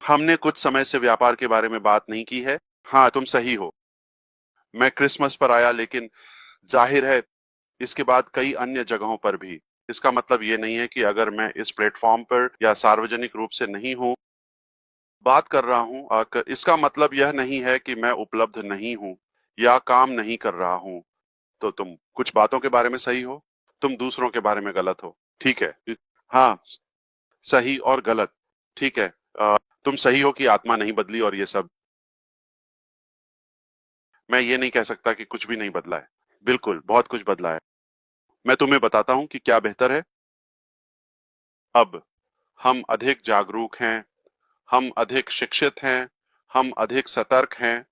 हमने कुछ समय से व्यापार के बारे में बात नहीं की है। हाँ, तुम सही हो। मैं क्रिसमस पर आया, लेकिन जाहिर है इसके बाद कई अन्य जगहों पर भी। इसका मतलब ये नहीं है कि अगर मैं इस प्लेटफॉर्म पर या सार्वजनिक रूप से नहीं हूँ, बात कर रहा हूँ, इसका मतलब यह नहीं है कि मैं उपलब्ध नहीं हूँ या काम नहीं कर रहा हूँ। तो तुम कुछ बातों के बारे में सही हो, तुम दूसरों के बारे में गलत हो। ठीक है। हाँ, सही और गलत। ठीक है। तुम सही हो कि आत्मा नहीं बदली और ये सब। मैं ये नहीं कह सकता कि कुछ भी नहीं बदला है। बिल्कुल, बहुत कुछ बदला है। मैं तुम्हें बताता हूं कि क्या बेहतर है। अब हम अधिक जागरूक हैं, हम अधिक शिक्षित हैं, हम अधिक सतर्क हैं,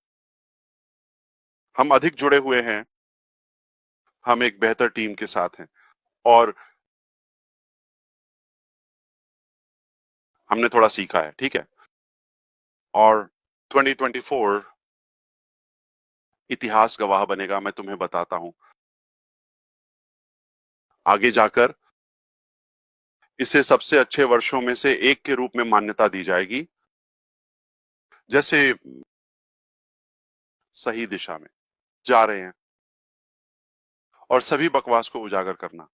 हम अधिक जुड़े हुए हैं, हम एक बेहतर टीम के साथ हैं, और हमने थोड़ा सीखा है। ठीक है। और 2024 इतिहास गवाह बनेगा, मैं तुम्हें बताता हूं। आगे जाकर इसे सबसे अच्छे वर्षों में से एक के रूप में मान्यता दी जाएगी, जैसे सही दिशा में जा रहे हैं। और सभी बकवास को उजागर करना।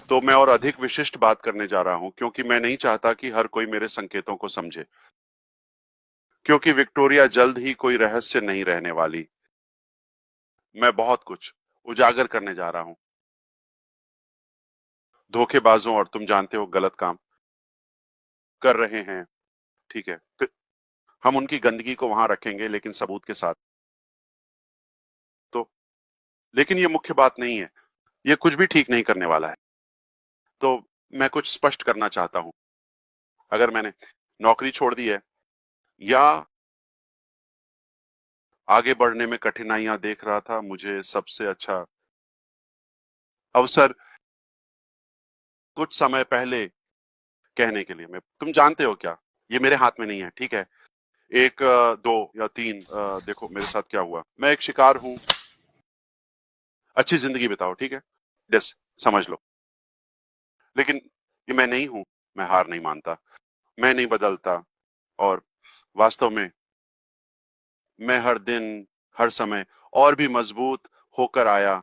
तो मैं और अधिक विशिष्ट बात करने जा रहा हूं, क्योंकि मैं नहीं चाहता कि हर कोई मेरे संकेतों को समझे, क्योंकि विक्टोरिया जल्द ही कोई रहस्य नहीं रहने वाली। मैं बहुत कुछ उजागर करने जा रहा हूं। धोखेबाजों और तुम जानते हो गलत काम कर रहे हैं। ठीक है। हम उनकी गंदगी को वहां रखेंगे, लेकिन सबूत के साथ। तो लेकिन ये मुख्य बात नहीं है। ये कुछ भी ठीक नहीं करने वाला है। तो मैं कुछ स्पष्ट करना चाहता हूं। अगर मैंने नौकरी छोड़ दी है या आगे बढ़ने में कठिनाइयां देख रहा था, मुझे सबसे अच्छा अवसर कुछ समय पहले कहने के लिए। मैं तुम जानते हो क्या, ये मेरे हाथ में नहीं है। ठीक है। एक, दो या तीन, देखो मेरे साथ क्या हुआ। मैं एक शिकार हूं। अच्छी जिंदगी बिताओ। ठीक है। यस, समझ लो। लेकिन ये मैं नहीं हूं। मैं हार नहीं मानता, मैं नहीं बदलता। और वास्तव में मैं हर दिन, हर समय और भी मजबूत होकर आया।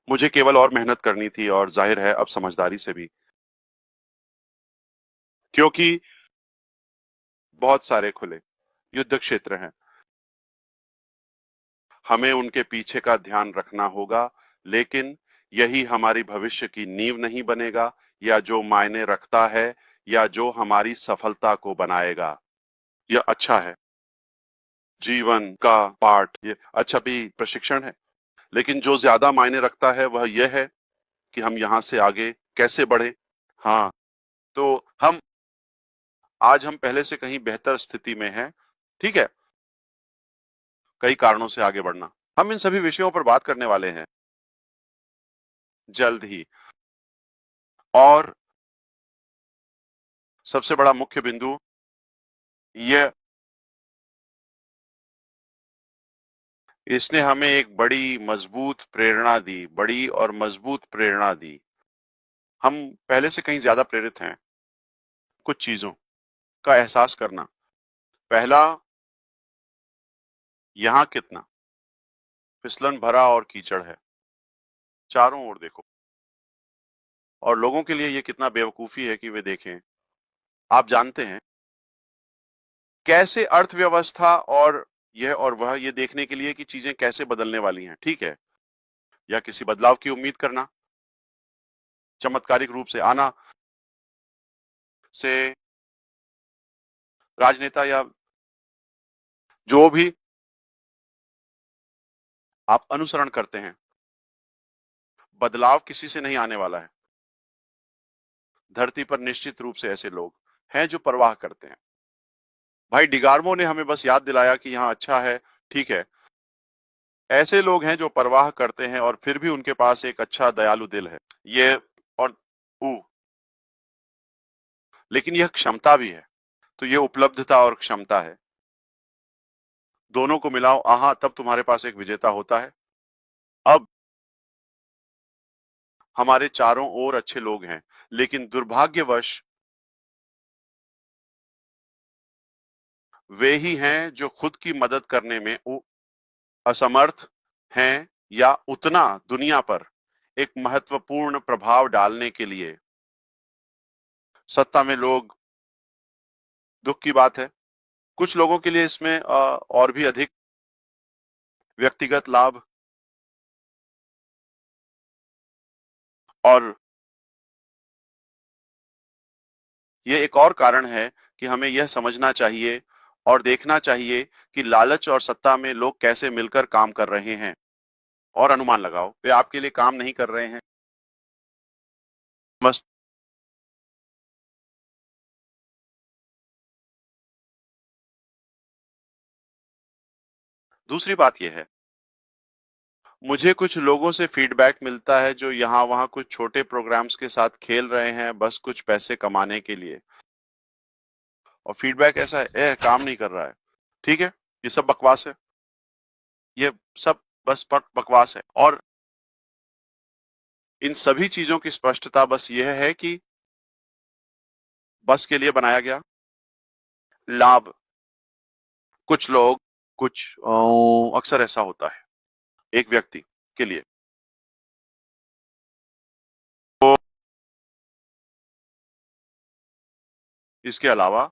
मुझे केवल और मेहनत करनी थी, और जाहिर है अब समझदारी से भी, क्योंकि बहुत सारे खुले युद्ध क्षेत्र हैं। हमें उनके पीछे का ध्यान रखना होगा, लेकिन यही हमारी भविष्य की नींव नहीं बनेगा, या जो मायने रखता है, या जो हमारी सफलता को बनाएगा। यह अच्छा है। जीवन का पाठ, ये अच्छा भी प्रशिक्षण है। लेकिन जो ज्यादा मायने रखता है वह यह है कि हम यहां से आगे कैसे बढ़े। हाँ। तो आज हम पहले से कहीं बेहतर स्थिति में हैं। ठीक है। कई कारणों से आगे बढ़ना, हम इन सभी विषयों पर बात करने वाले हैं जल्द ही। और सबसे बड़ा मुख्य बिंदु यह, इसने हमें एक बड़ी मजबूत प्रेरणा दी, बड़ी और मजबूत प्रेरणा दी। हम पहले से कहीं ज्यादा प्रेरित हैं कुछ चीजों का एहसास करना। पहला, यहां कितना फिसलन भरा और कीचड़ है। चारों ओर देखो। और लोगों के लिए यह कितना बेवकूफी है कि वे देखें। आप जानते हैं कैसे अर्थव्यवस्था और यह और वह, ये देखने के लिए कि चीजें कैसे बदलने वाली हैं। ठीक है। या किसी बदलाव की उम्मीद करना, चमत्कारिक रूप से आना से राजनेता या जो भी आप अनुसरण करते हैं, बदलाव किसी से नहीं आने वाला है। धरती पर निश्चित रूप से ऐसे लोग हैं जो परवाह करते हैं। भाई डिगार्मो ने हमें बस याद दिलाया कि यहाँ अच्छा है। ठीक है। ऐसे लोग हैं जो परवाह करते हैं और फिर भी उनके पास एक अच्छा दयालु दिल है। ये और ऊ लेकिन यह क्षमता भी है। तो ये उपलब्धता और क्षमता है। दोनों को मिलाओ, आहा, तब तुम्हारे पास एक विजेता होता है। अब हमारे चारों ओर अच्छे लोग हैं, लेकिन दुर्भाग्यवश वे ही हैं जो खुद की मदद करने में असमर्थ हैं या उतना दुनिया पर एक महत्वपूर्ण प्रभाव डालने के लिए। सत्ता में लोग, दुख की बात है, कुछ लोगों के लिए इसमें और भी अधिक व्यक्तिगत लाभ और ये एक और कारण है कि हमें यह समझना चाहिए और देखना चाहिए कि लालच और सत्ता में लोग कैसे मिलकर काम कर रहे हैं और अनुमान लगाओ वे आपके लिए काम नहीं कर रहे हैं। मस्त। दूसरी बात यह है, मुझे कुछ लोगों से फीडबैक मिलता है जो यहाँ वहाँ कुछ छोटे प्रोग्राम्स के साथ खेल रहे हैं बस कुछ पैसे कमाने के लिए, और फीडबैक ऐसा है, काम नहीं कर रहा है। ठीक है, ये सब बकवास है, ये सब बस बकवास है। और इन सभी चीजों की स्पष्टता बस यह है कि बस के लिए बनाया गया लाभ, कुछ लोग, कुछ अक्सर ऐसा होता है एक व्यक्ति के लिए। तो इसके अलावा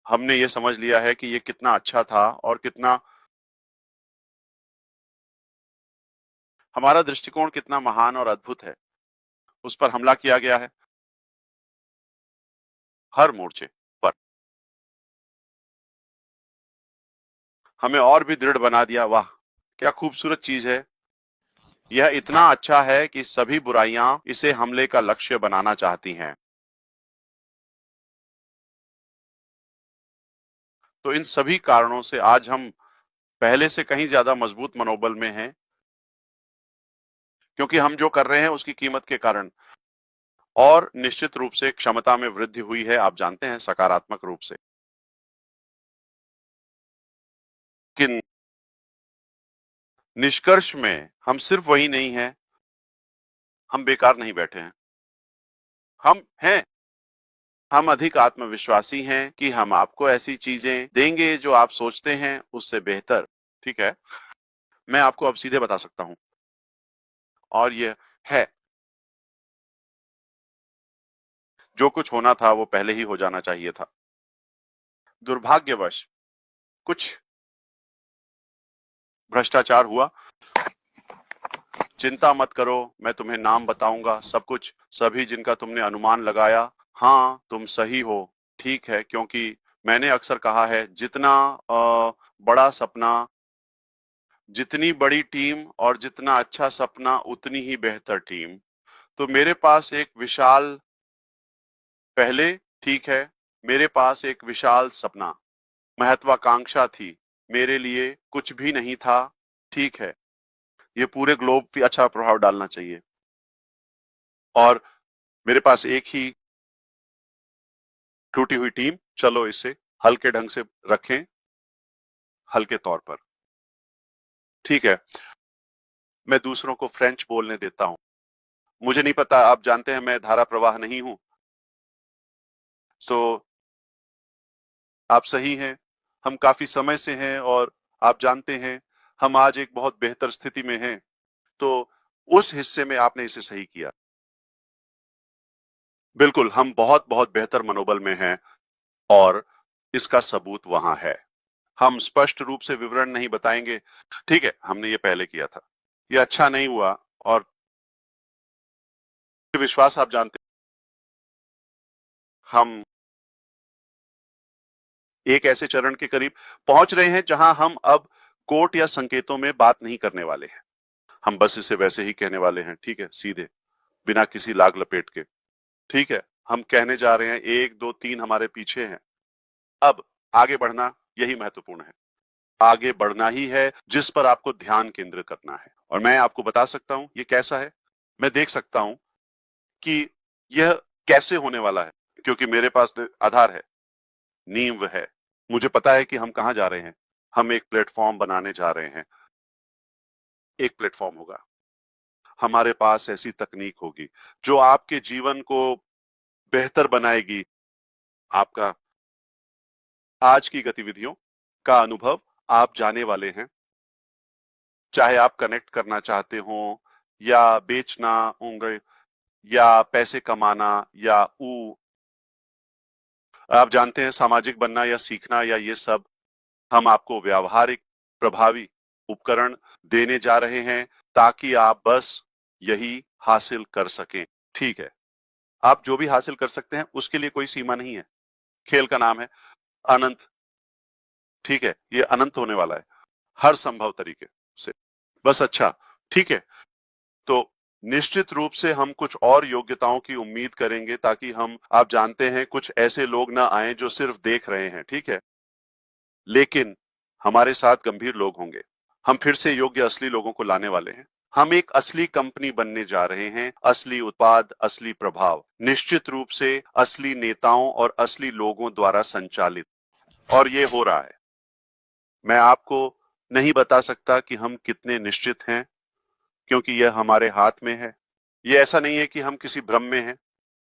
हमने ये समझ लिया है कि ये कितना अच्छा था और कितना हमारा दृष्टिकोण कितना महान और अद्भुत है, उस पर हमला किया गया है हर मोर्चे पर। हमें और भी दृढ़ बना दिया। वाह क्या खूबसूरत चीज है। यह इतना अच्छा है कि सभी बुराइयां इसे हमले का लक्ष्य बनाना चाहती हैं। तो इन सभी कारणों से आज हम पहले से कहीं ज्यादा मजबूत मनोबल में हैं, क्योंकि हम जो कर रहे हैं उसकी कीमत के कारण। और निश्चित रूप से क्षमता में वृद्धि हुई है, आप जानते हैं, सकारात्मक रूप से। लेकिन निष्कर्ष में हम सिर्फ वही नहीं है, हम बेकार नहीं बैठे हैं। हम हैं, हम अधिक आत्मविश्वासी हैं कि हम आपको ऐसी चीजें देंगे जो आप सोचते हैं उससे बेहतर। ठीक है, मैं आपको अब सीधे बता सकता हूं, और यह है, जो कुछ होना था वो पहले ही हो जाना चाहिए था। दुर्भाग्यवश कुछ भ्रष्टाचार हुआ। चिंता मत करो, मैं तुम्हें नाम बताऊंगा, सब कुछ, सभी जिनका तुमने अनुमान लगाया। हाँ तुम सही हो। ठीक है, क्योंकि मैंने अक्सर कहा है, जितना बड़ा सपना, जितनी बड़ी टीम और जितना अच्छा सपना उतनी ही बेहतर टीम। तो मेरे पास एक विशाल, पहले, ठीक है, मेरे पास एक विशाल सपना, महत्वाकांक्षा थी, मेरे लिए कुछ भी नहीं था। ठीक है, ये पूरे ग्लोब पे अच्छा प्रभाव डालना चाहिए, और मेरे पास एक ही टूटी हुई टीम। चलो इसे हल्के ढंग से रखें, हल्के तौर पर। ठीक है, मैं दूसरों को फ्रेंच बोलने देता हूं। मुझे नहीं पता, आप जानते हैं मैं धारा प्रवाह नहीं हूं, तो आप सही हैं, हम काफी समय से हैं, और आप जानते हैं हम आज एक बहुत बेहतर स्थिति में हैं। तो उस हिस्से में आपने इसे सही किया। बिल्कुल, हम बहुत बहुत बेहतर मनोबल में हैं, और इसका सबूत वहां है। हम स्पष्ट रूप से विवरण नहीं बताएंगे, ठीक है, हमने ये पहले किया था, ये अच्छा नहीं हुआ, और विश्वास, आप जानते हैं हम एक ऐसे चरण के करीब पहुंच रहे हैं जहां हम अब कोट या संकेतों में बात नहीं करने वाले हैं। हम बस इसे वैसे ही कहने वाले हैं, ठीक है, सीधे, बिना किसी लाग लपेट के। ठीक है, हम कहने जा रहे हैं, एक दो तीन हमारे पीछे हैं। अब आगे बढ़ना, यही महत्वपूर्ण है। आगे बढ़ना ही है जिस पर आपको ध्यान केंद्रित करना है, और मैं आपको बता सकता हूं ये कैसा है। मैं देख सकता हूं कि यह कैसे होने वाला है, क्योंकि मेरे पास आधार है, नींव है। मुझे पता है कि हम कहां जा रहे हैं। हम एक प्लेटफॉर्म बनाने जा रहे हैं। एक प्लेटफॉर्म होगा, हमारे पास ऐसी तकनीक होगी जो आपके जीवन को बेहतर बनाएगी, आपका आज की गतिविधियों का अनुभव आप जाने वाले हैं, चाहे आप कनेक्ट करना चाहते हो या बेचना होंगे या पैसे कमाना या आप जानते हैं सामाजिक बनना या सीखना या ये सब हम आपको व्यावहारिक प्रभावी उपकरण देने जा रहे हैं ताकि आप बस यही हासिल कर सकें। ठीक है, आप जो भी हासिल कर सकते हैं उसके लिए कोई सीमा नहीं है। खेल का नाम है अनंत। ठीक है, ये अनंत होने वाला है हर संभव तरीके से। बस अच्छा, ठीक है, तो निश्चित रूप से हम कुछ और योग्यताओं की उम्मीद करेंगे ताकि हम, आप जानते हैं, कुछ ऐसे लोग ना आए जो सिर्फ देख रहे हैं। ठीक है, लेकिन हमारे साथ गंभीर लोग होंगे। हम फिर से योग्य असली लोगों को लाने वाले हैं। हम एक असली कंपनी बनने जा रहे हैं, असली उत्पाद, असली प्रभाव, निश्चित रूप से असली नेताओं और असली लोगों द्वारा संचालित। और ये हो रहा है। मैं आपको नहीं बता सकता कि हम कितने निश्चित हैं क्योंकि यह हमारे हाथ में है। ये ऐसा नहीं है कि हम किसी भ्रम में हैं।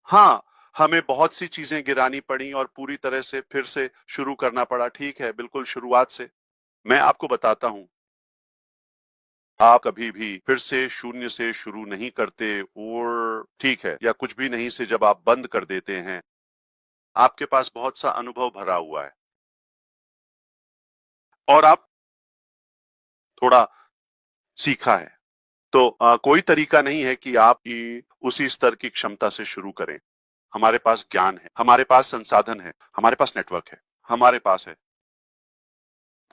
हाँ, हमें बहुत सी चीजें गिरानी पड़ी और पूरी तरह से फिर से शुरू करना पड़ा। ठीक है, बिल्कुल शुरुआत से। मैं आपको बताता हूं, आप कभी भी फिर से शून्य से शुरू नहीं करते और ठीक है, या कुछ भी नहीं से जब आप बंद कर देते हैं, आपके पास बहुत सा अनुभव भरा हुआ है और आप थोड़ा सीखा है। तो कोई तरीका नहीं है कि आप उसी स्तर की क्षमता से शुरू करें। हमारे पास ज्ञान है, हमारे पास संसाधन है, हमारे पास नेटवर्क है, हमारे पास है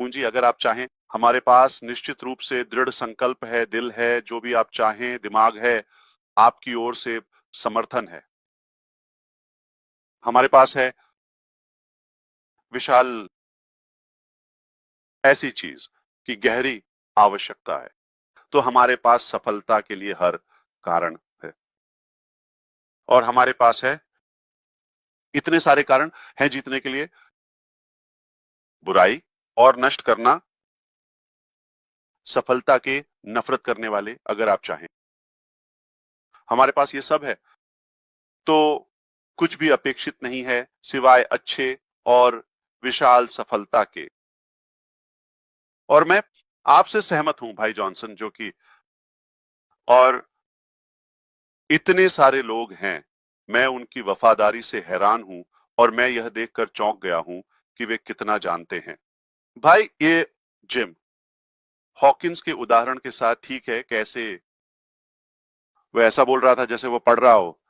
पूंजी अगर आप चाहें, हमारे पास निश्चित रूप से दृढ़ संकल्प है, दिल है, जो भी आप चाहें, दिमाग है, आपकी ओर से समर्थन है। हमारे पास है विशाल ऐसी चीज कि गहरी आवश्यकता है। तो हमारे पास सफलता के लिए हर कारण है और हमारे पास है इतने सारे कारण हैं जीतने के लिए। बुराई और नष्ट करना, सफलता के नफरत करने वाले अगर आप चाहें, हमारे पास ये सब है। तो कुछ भी अपेक्षित नहीं है सिवाय अच्छे और विशाल सफलता के। और मैं आपसे सहमत हूं भाई जॉनसन, जो कि और इतने सारे लोग हैं, मैं उनकी वफादारी से हैरान हूं और मैं यह देखकर चौंक गया हूं कि वे कितना जानते हैं। भाई ये जिम हॉकिंस के उदाहरण के साथ ठीक है, कैसे वो ऐसा बोल रहा था जैसे वो पढ़ रहा हो।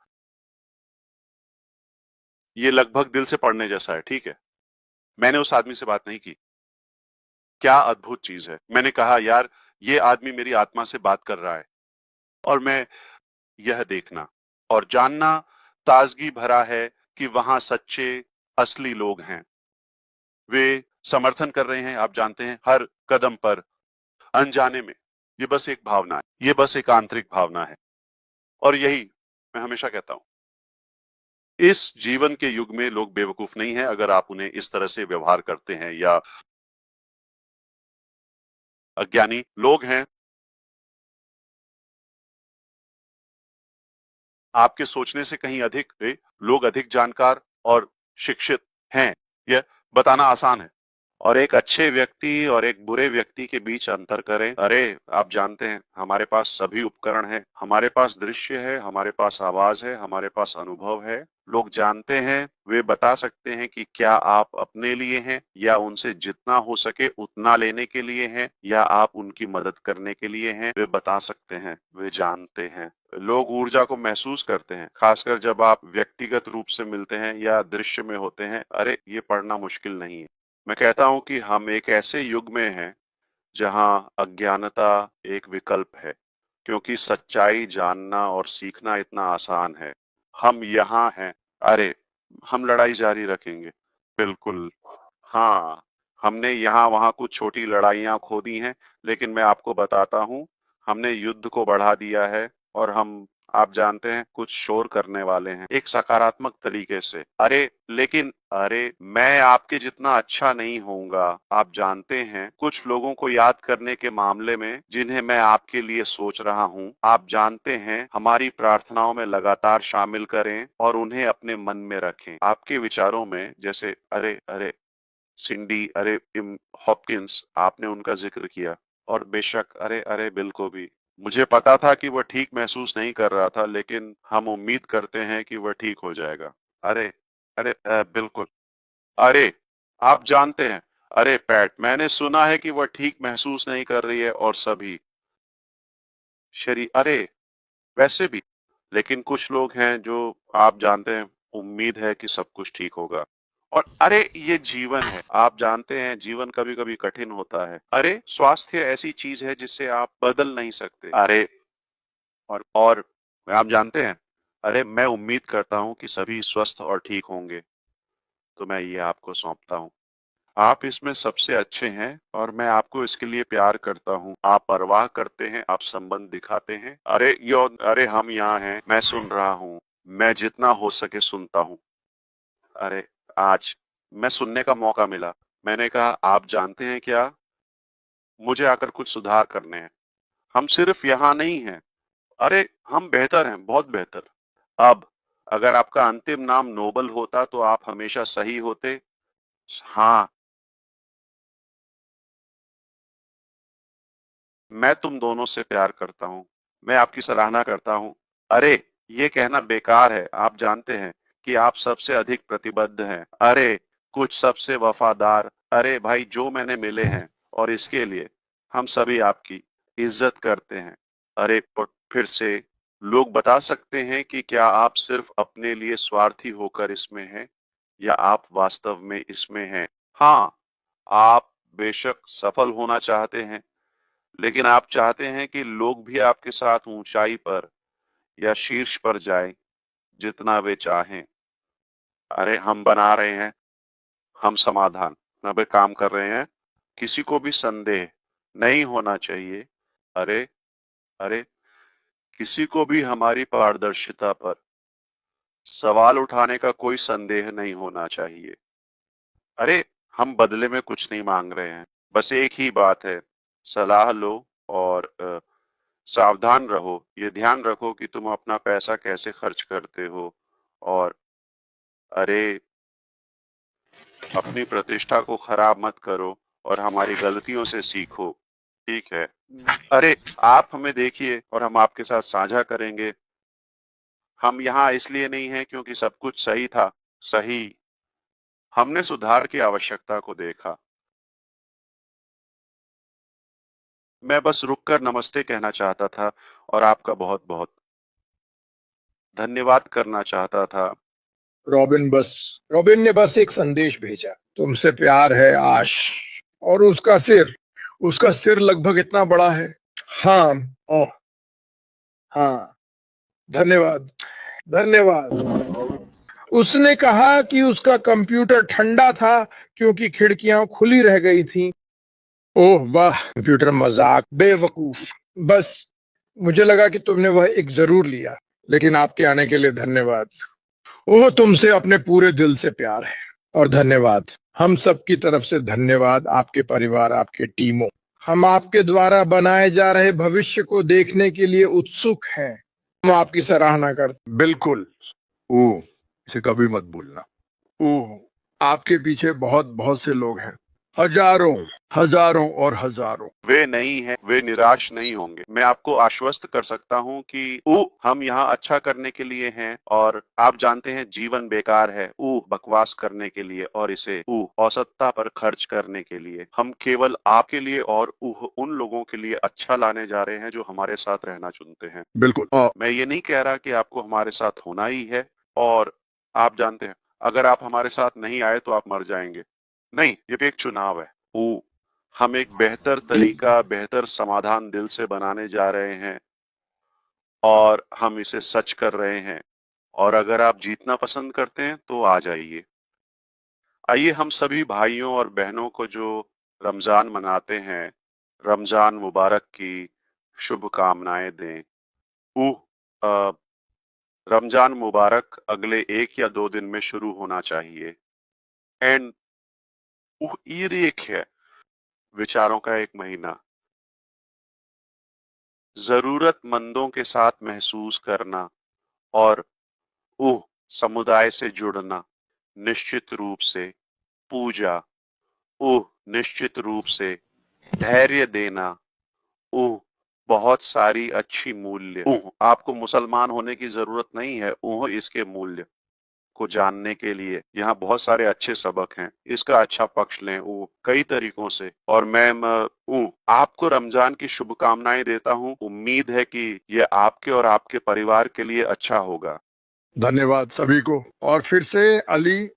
ये लगभग दिल से पढ़ने जैसा है। ठीक है, मैंने उस आदमी से बात नहीं की। क्या अद्भुत चीज है। मैंने कहा यार, ये आदमी मेरी आत्मा से बात कर रहा है और मैं यह देखना और जानना ताजगी भरा है कि वहां सच्चे असली लोग हैं। वे समर्थन कर रहे हैं, आप जानते हैं, हर कदम पर, अनजाने में। ये बस एक भावना है, ये बस एक आंतरिक भावना है। और यही मैं हमेशा कहता हूं, इस जीवन के युग में लोग बेवकूफ नहीं है अगर आप उन्हें इस तरह से व्यवहार करते हैं, या अज्ञानी लोग हैं। आपके सोचने से कहीं अधिक लोग अधिक जानकार और शिक्षित हैं, यह बताना आसान है। और एक अच्छे व्यक्ति और एक बुरे व्यक्ति के बीच अंतर करें। अरे, आप जानते हैं, हमारे पास सभी उपकरण हैं, हमारे पास दृश्य है, हमारे पास आवाज है, हमारे पास अनुभव है। लोग जानते हैं, वे बता सकते हैं कि क्या आप अपने लिए हैं या उनसे जितना हो सके उतना लेने के लिए हैं या आप उनकी मदद करने के लिए हैं। वे बता सकते हैं, वे जानते हैं। लोग ऊर्जा को महसूस करते हैं, खासकर जब आप व्यक्तिगत रूप से मिलते हैं या दृश्य में होते हैं। अरे, ये पढ़ना मुश्किल नहीं है। मैं कहता हूं कि हम एक ऐसे युग में हैं जहां अज्ञानता एक विकल्प है, क्योंकि सच्चाई जानना और सीखना इतना आसान है। हम यहाँ हैं। अरे, हम लड़ाई जारी रखेंगे। बिल्कुल। हाँ, हमने यहाँ वहां कुछ छोटी लड़ाइयां खो दी हैं, लेकिन मैं आपको बताता हूँ, हमने युद्ध को बढ़ा दिया है और हम, आप जानते हैं, कुछ शोर करने वाले हैं एक सकारात्मक तरीके से। अरे, लेकिन अरे, मैं आपके जितना अच्छा नहीं होऊंगा। आप जानते हैं, कुछ लोगों को याद करने के मामले में जिन्हें मैं आपके लिए सोच रहा हूँ, आप जानते हैं, हमारी प्रार्थनाओं में लगातार शामिल करें और उन्हें अपने मन में रखें। आपके विचारों में, जैसे अरे अरे, सिंडी, अरे हॉपकिंस, आपने उनका जिक्र किया। और बेशक, अरे अरे बिल्कुल भी, मुझे पता था कि वह ठीक महसूस नहीं कर रहा था, लेकिन हम उम्मीद करते हैं कि वह ठीक हो जाएगा। अरे अरे बिल्कुल। अरे आप जानते हैं, अरे पैट, मैंने सुना है कि वह ठीक महसूस नहीं कर रही है और सभी शरीर, अरे वैसे भी, लेकिन कुछ लोग हैं जो, आप जानते हैं, उम्मीद है कि सब कुछ ठीक होगा। और अरे ये जीवन है, आप जानते हैं जीवन कभी कभी कठिन होता है। अरे स्वास्थ्य ऐसी चीज है जिसे आप बदल नहीं सकते। अरे और आप जानते हैं, अरे मैं उम्मीद करता हूं कि सभी स्वस्थ और ठीक होंगे, तो मैं ये आपको सौंपता हूं। आप इसमें सबसे अच्छे हैं और मैं आपको इसके लिए प्यार करता हूँ। आप परवाह करते हैं, आप संबंध दिखाते हैं। अरे हम यहाँ हैं, मैं सुन रहा हूँ, मैं जितना हो सके सुनता हूँ। अरे आज मैं सुनने का मौका मिला। मैंने कहा, आप जानते हैं क्या, मुझे आकर कुछ सुधार करने हैं। हम सिर्फ यहाँ नहीं हैं, अरे हम बेहतर हैं, बहुत बेहतर। अब अगर आपका अंतिम नाम नोबल होता तो आप हमेशा सही होते। हाँ, मैं तुम दोनों से प्यार करता हूँ, मैं आपकी सराहना करता हूँ। अरे ये कहना बेकार है, आप जानते हैं कि आप सबसे अधिक प्रतिबद्ध हैं। अरे कुछ सबसे वफादार। अरे भाई, जो मैंने मिले हैं, और इसके लिए हम सभी आपकी इज्जत करते हैं। अरे फिर से, लोग बता सकते हैं कि क्या आप सिर्फ अपने लिए स्वार्थी होकर इसमें हैं, या आप वास्तव में इसमें हैं। हाँ, आप बेशक सफल होना चाहते हैं, लेकिन आप चाहते हैं कि लोग भी आपके साथ ऊंचाई पर या शीर्ष पर जाएं, जितना वे चाहें। अरे हम बना रहे हैं, हम समाधान पे काम कर रहे हैं। किसी को भी संदेह नहीं होना चाहिए। अरे अरे किसी को भी हमारी पारदर्शिता पर सवाल उठाने का कोई संदेह नहीं होना चाहिए। अरे हम बदले में कुछ नहीं मांग रहे हैं, बस एक ही बात है, सलाह लो और सावधान रहो। ये ध्यान रखो कि तुम अपना पैसा कैसे खर्च करते हो, और अरे अपनी प्रतिष्ठा को खराब मत करो, और हमारी गलतियों से सीखो। ठीक है। अरे आप हमें देखिए और हम आपके साथ साझा करेंगे। हम यहाँ इसलिए नहीं हैं क्योंकि सब कुछ सही था। सही, हमने सुधार की आवश्यकता को देखा। मैं बस रुककर नमस्ते कहना चाहता था और आपका बहुत बहुत धन्यवाद करना चाहता था। रॉबिन ने बस एक संदेश भेजा, तुमसे प्यार है आश। और उसका सिर लगभग इतना बड़ा है। हाँ। ओह। हाँ। धन्यवाद। धन्यवाद। उसने कहा कि उसका कंप्यूटर ठंडा था क्योंकि खिड़कियां खुली रह गई थीं। ओह वाह, कंप्यूटर मजाक, बेवकूफ। बस मुझे लगा कि तुमने वह एक जरूर लिया, लेकिन आपके आने के लिए धन्यवाद। ओह, तुमसे अपने पूरे दिल से प्यार है। और धन्यवाद, हम सब की तरफ से धन्यवाद, आपके परिवार, आपके टीमों। हम आपके द्वारा बनाए जा रहे भविष्य को देखने के लिए उत्सुक हैं। हम आपकी सराहना करते। बिल्कुल। ओह, इसे कभी मत भूलना। ओह, आपके पीछे बहुत बहुत से लोग हैं, हजारों, हजारों और हजारों। वे नहीं हैं, वे निराश नहीं होंगे। मैं आपको आश्वस्त कर सकता हूं कि हम यहाँ अच्छा करने के लिए हैं, और आप जानते हैं जीवन बेकार है बकवास करने के लिए और इसे औसतता पर खर्च करने के लिए। हम केवल आपके लिए और उन लोगों के लिए अच्छा लाने जा रहे हैं जो हमारे साथ रहना चुनते हैं। बिल्कुल। मैं ये नहीं कह रहा कि आपको हमारे साथ होना ही है, और आप जानते हैं, अगर आप हमारे साथ नहीं आए तो आप मर जाएंगे। नहीं, ये भी एक चुनाव है। हम एक बेहतर तरीका, बेहतर समाधान दिल से बनाने जा रहे हैं, और हम इसे सच कर रहे हैं। और अगर आप जीतना पसंद करते हैं तो आ जाइए। आइए हम सभी भाइयों और बहनों को जो रमजान मनाते हैं, रमजान मुबारक की शुभकामनाएं दें। अ, रमजान मुबारक अगले 1 या 2 दिन में शुरू होना चाहिए। एंड ईद एक है, विचारों का एक महीना, जरूरतमंदों के साथ महसूस करना, और समुदाय से जुड़ना, निश्चित रूप से पूजा, निश्चित रूप से धैर्य देना। बहुत सारी अच्छी मूल्य। आपको मुसलमान होने की जरूरत नहीं है इसके मूल्य को जानने के लिए। यहाँ बहुत सारे अच्छे सबक हैं, इसका अच्छा पक्ष लें कई तरीकों से। और मैं आपको रमजान की शुभकामनाएं देता हूँ। उम्मीद है कि ये आपके और आपके परिवार के लिए अच्छा होगा। धन्यवाद सभी को। और फिर से अली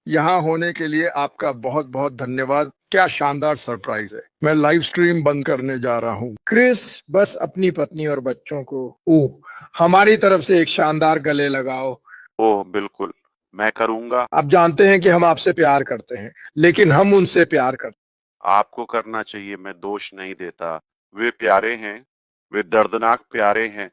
यहाँ होने के लिए आपका बहुत बहुत धन्यवाद। क्या शानदार सरप्राइज है। मैं लाइव स्ट्रीम बंद करने जा रहा हूँ। क्रिस, बस अपनी पत्नी और बच्चों को हमारी तरफ से एक शानदार गले लगाओ। बिल्कुल, मैं करूंगा। आप जानते हैं कि हम आपसे प्यार करते हैं, लेकिन हम उनसे प्यार करते हैं। आपको करना चाहिए, मैं दोष नहीं देता। वे प्यारे हैं, वे दर्दनाक प्यारे हैं,